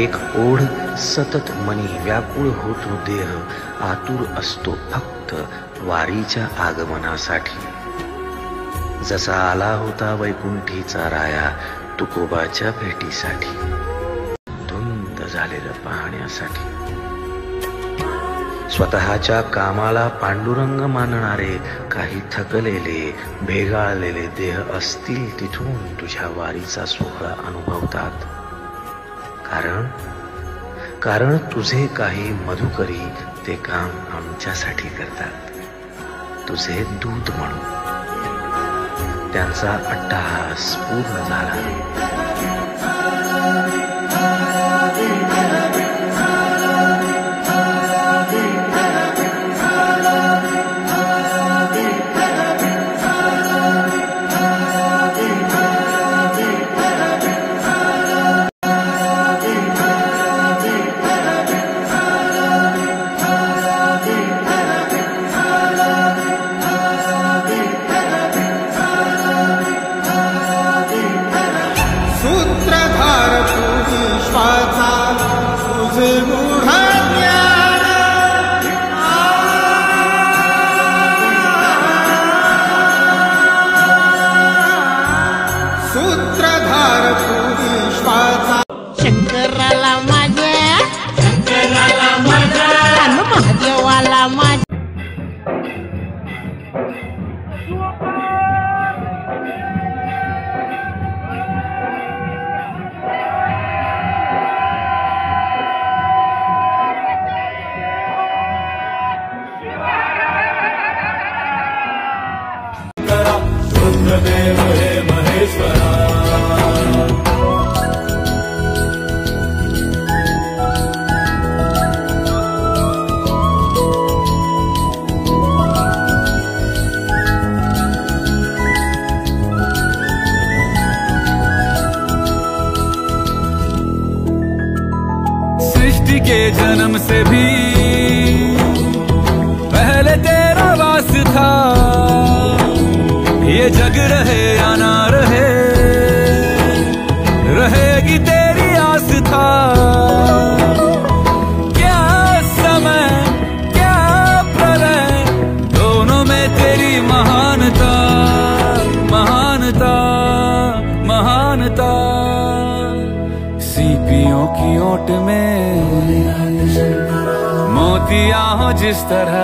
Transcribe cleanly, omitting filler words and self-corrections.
एक ओढ सतत मनी व्याकुळ होतो देह, आतुर असतो फक्त वारीच्या आगमनासाठी. जसा आला होता वैकुंठीचा राया तुकोबाच्या भेटीसाठी, धुंद झालेलं पाहण्यासाठी. स्वतःच्या कामाला पांडुरंग मानणारे काही थकलेले भेगाळलेले देह असतील तिथून तुझ्या वारीचा सोहळा अनुभवतात. कारण तुझे काही मधुकरी ते काम आमच्यासाठी करतात, तुझे दूत म्हणून. त्यांचा अट्टहास पूर्ण झाला. शंकराला माझ्या, महादेवाला माझ्या. रुद्रदेव हे महेश्वरा, सृष्टि के जन्म से भी पहले तेरा वास था. ये जग रहे या ना रहे, रहेगी तेरी आस्था. क्या समय क्या प्रलय, दोनों में तेरी महानता, महानता, महानता. सीपियों की ओट में मोतियां हो जिस तरह,